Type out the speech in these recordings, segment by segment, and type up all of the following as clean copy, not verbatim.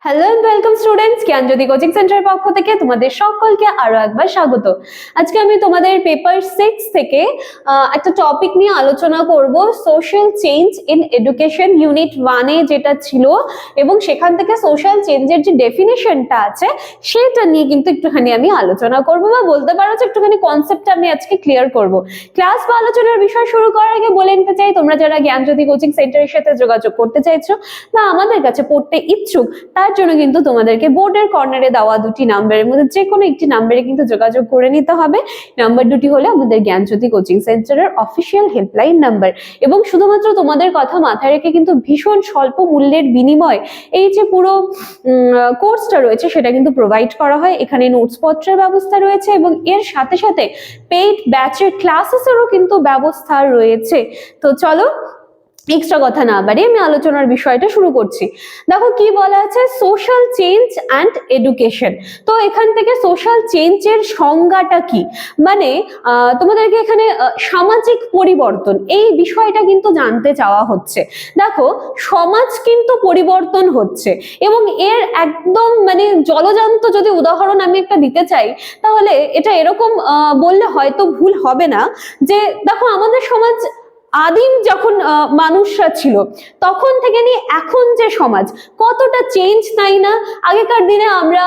Hello and welcome students, Gyanjyoti coaching সেন্টারের পক্ষ থেকে তোমাদের সকলকে আরো একবার স্বাগত। আজকে আমি তোমাদের পেপার 6 থেকে একটা টপিক নিয়ে আলোচনা করব, social change in education unit 1 এ যেটা ছিল, এবং সেখান থেকে সোশ্যাল চেঞ্জের যে ডেফিনিশনটা আছে সেটা নিয়ে কিন্তু একটুখানি আমি আলোচনা করব, বা বলতে পারো যে একটুখানি কনসেপ্টটা আমি আজকে ক্লিয়ার করব। ক্লাস বা আলোচনার বিষয় শুরু করার আগে বলে নিতে চাই, তোমরা যারা জ্ঞানজ্যোতি কোচিং সেন্টারের সাথে যোগাযোগ করতে চাইছো বা আমাদের কাছে পড়তে ইচ্ছুক, তার জন্য কিন্তু তোমাদেরকে বোর্ডের কর্নারে দেওয়া দুটি নাম্বারের মধ্যে যে কোনো একটি নাম্বারে কিন্তু যোগাযোগ করে নিতে হবে। নাম্বার দুটি হলো আমাদের জ্ঞানজ্যোতি কোচিং সেন্টারের অফিসিয়াল হেল্পলাইন নাম্বার, এবং শুধুমাত্র তোমাদের কথা মাথায় রেখে কিন্তু ভীষণ স্বল্প মূল্যের বিনিময় এই যে পুরো কোর্সটা রয়েছে সেটা কিন্তু প্রোভাইড করা হয়। এখানে নোটস পত্রের ব্যবস্থা রয়েছে এবং এর সাথে সাথে পেইড ব্যাচের ক্লাসেসেরও কিন্তু ব্যবস্থা রয়েছে। তো চলো এক্সট্রা কথা না বাড়িয়ে আমি আলোচনার বিষয়টা শুরু করছি। দেখো কি বলা আছে, সোশ্যাল চেঞ্জ অ্যান্ড এডুকেশন। তো এখান থেকে সোশ্যাল চেঞ্জের সংজ্ঞাটা কি, মানে তোমাদেরকে এখানে সামাজিক পরিবর্তন এই বিষয়টা কিন্তু জানতে চাওয়া হচ্ছে। দেখো সমাজ কিন্তু পরিবর্তন হচ্ছে, এবং এর একদম মানে জলজান্ত যদি উদাহরণ আমি একটা দিতে চাই, তাহলে এটা এরকম বললে হয়তো ভুল হবে না যে দেখো আমাদের সমাজ আদিম যখন মানুষরা ছিল তখন থেকে নিয়ে এখন যে সমাজ কতটা চেঞ্জ, তাই না? আগেকার দিনে আমরা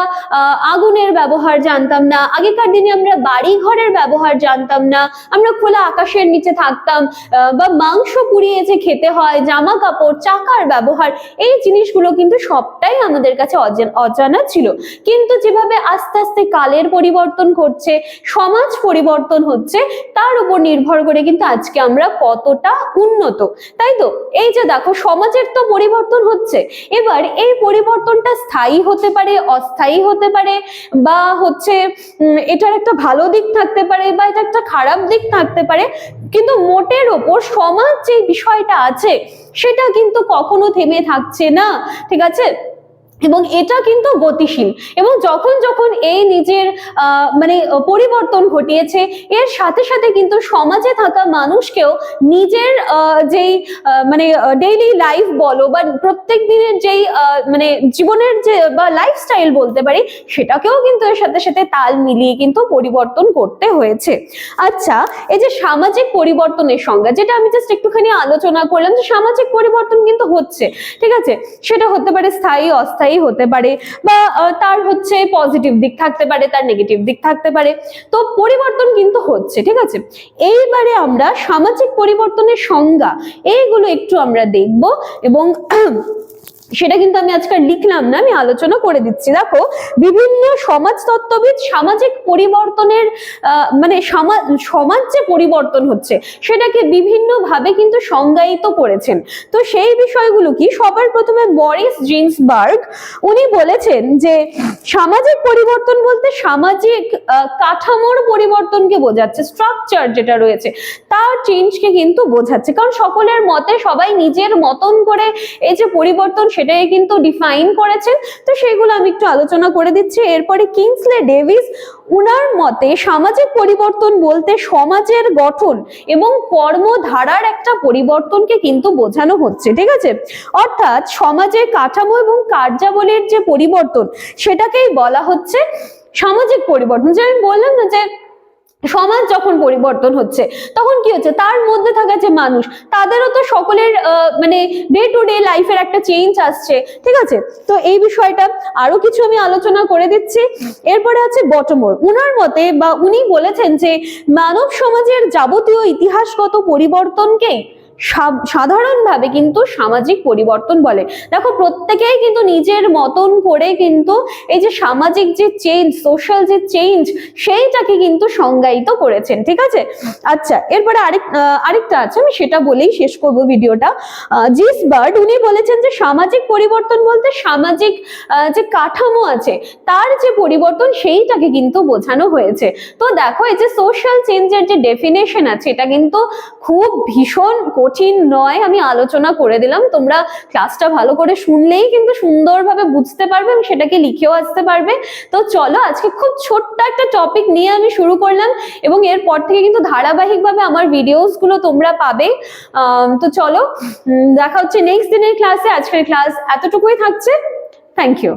আগুনের ব্যবহার জানতাম না, আগেকার দিনে আমরা বাড়ি ঘরের ব্যবহার জানতাম না, আমরা খোলা আকাশের নিচে থাকতাম, বা মাংস পুড়িয়ে যে খেতে হয়, জামা কাপড় চাকার ব্যবহার, এই জিনিসগুলো কিন্তু সবটাই আমাদের কাছে অজানা ছিল। কিন্তু যেভাবে আস্তে আস্তে কালের পরিবর্তন ঘটছে, সমাজ পরিবর্তন হচ্ছে, তার উপর নির্ভর করে কিন্তু আজকে আমরা কতটা উন্নত, তাই তো? এই যে দেখো সমাজের তো পরিবর্তন হচ্ছে, এবার এই পরিবর্তনটা স্থায়ী হতে পারে, অস্থায়ী হতে পারে, বা হচ্ছে এটার একটা ভালো দিক থাকতে পারে বা এটা একটা খারাপ দিক থাকতে পারে, কিন্তু মোটের ওপর সমাজ যে বিষয়টা আছে সেটা কিন্তু কখনো থেমে থাকছে না, ঠিক আছে? এবং এটা কিন্তু গতিশীল, এবং যখন যখন এই নিজের মানে পরিবর্তন ঘটিয়েছে, এর সাথে সাথে কিন্তু সমাজে থাকা মানুষকেও নিজের যেই মানে ডেইলি লাইফ বলো বা প্রত্যেক দিনের যেই মানে জীবনের যে বা লাইফস্টাইল বলতে পারি, সেটাকেও কিন্তু এর সাথে সাথে তাল মিলিয়ে কিন্তু পরিবর্তন করতে হয়েছে। আচ্ছা, এই যে সামাজিক পরিবর্তনের সংজ্ঞা, যেটা আমি জাস্ট একটুখানি আলোচনা করলাম, যে সামাজিক পরিবর্তন কিন্তু হচ্ছে, ঠিক আছে? সেটা হতে পারে স্থায়ী, অস্থায়ী হতে পারে, বা তার হচ্ছে পজিটিভ দিক থাকতে পারে, তার নেগেটিভ দিক থাকতে পারে। তো পরিবর্তন কিন্তু হচ্ছে, ঠিক আছে? এইবারে আমরা সামাজিক পরিবর্তনের সংজ্ঞা এইগুলো একটু আমরা দেখব, এবং সেটা কিন্তু আমি আজকাল লিখলাম না, আমি আলোচনা করে দিচ্ছি। দেখো বিভিন্ন সমাজতত্ত্ববিদ সামাজিক পরিবর্তনের মানে সমাজ যে পরিবর্তন হচ্ছে সেটাকে বিভিন্ন ভাবে কিন্তু সংজ্ঞায়িত করেছেন। তো সেই বিষয়গুলো কি, সবার প্রথমে বরিস জিন্সবার্গ উনি বলেছেন যে সামাজিক পরিবর্তন বলতে সামাজিক কাঠামোর পরিবর্তনকে বোঝাচ্ছে, স্ট্রাকচার যেটা রয়েছে তার চেঞ্জকে কিন্তু বোঝাচ্ছে, কারণ সকলের মতে সবাই নিজের মতন করে এই যে পরিবর্তন সেটাই কিন্তু ডিফাইন করেছেন। তো সেগুলো আমি একটু আলোচনা করে দিচ্ছি। এরপরে কিংসলে ডেভিস উনার মতে সামাজিক পরিবর্তন বলতে সমাজের গঠন এবং কর্মধারার একটা পরিবর্তনকে কিন্তু বোঝানো হচ্ছে, ঠিক আছে? অর্থাৎ সমাজের কাঠামো এবং কার্যাবলীর যে পরিবর্তন সেটাকেই বলা হচ্ছে সামাজিক পরিবর্তন। যে আমি বললাম না যে সমাজ যখন পরিবর্তন হচ্ছে তখন কি হচ্ছে, তার মধ্যে থাকা যে মানুষ তাদেরও তো সকলের মানে ডে টু ডে লাইফের একটা চেঞ্জ আসছে, ঠিক আছে? তো এই বিষয়টা আরো কিছু আমি আলোচনা করে দিচ্ছি। এরপরে আছে বটমোর, উনার মতে বা উনি বলেছেন যে মানব সমাজের যাবতীয় ইতিহাসগত পরিবর্তনকে সাধারণভাবে কিন্তু সামাজিক পরিবর্তন বলে। দেখো প্রত্যেকেই কিন্তু নিজের মতন করে কিন্তু এই যে সামাজিক যে চেঞ্জ, সোশ্যাল যে চেঞ্জ, সেইটাকে কিন্তু সংজ্ঞায়িত করেছেন, ঠিক আছে? আচ্ছা, এরপরে আরেকটা আছে, আমি সেটা বলেই শেষ করব ভিডিওটা। জিন্সবার্গ উনি বলেছেন যে সামাজিক পরিবর্তন বলতে সামাজিক যে কাঠামো আছে তার যে পরিবর্তন সেইটাকে কিন্তু বোঝানো হয়েছে। তো দেখো এই যে সোশ্যাল চেঞ্জের যে ডেফিনেশন আছে এটা কিন্তু খুব ভীষণ কঠিন নয়, আমি আলোচনা করে দিলাম, তোমরা ক্লাসটা ভালো করে শুনলেই কিন্তু সুন্দরভাবে বুঝতে পারবে এবং সেটাকে লিখেও আসতে পারবে। তো চলো আজকে খুব ছোট্ট একটা টপিক নিয়ে আমি শুরু করলাম, এবং এরপর থেকে কিন্তু ধারাবাহিকভাবে আমার ভিডিওস গুলো তোমরা পাবে। তো চলো দেখা হচ্ছে নেক্সট দিনের ক্লাসে। আজকের ক্লাস এতটুকুই থাকছে। Thank you.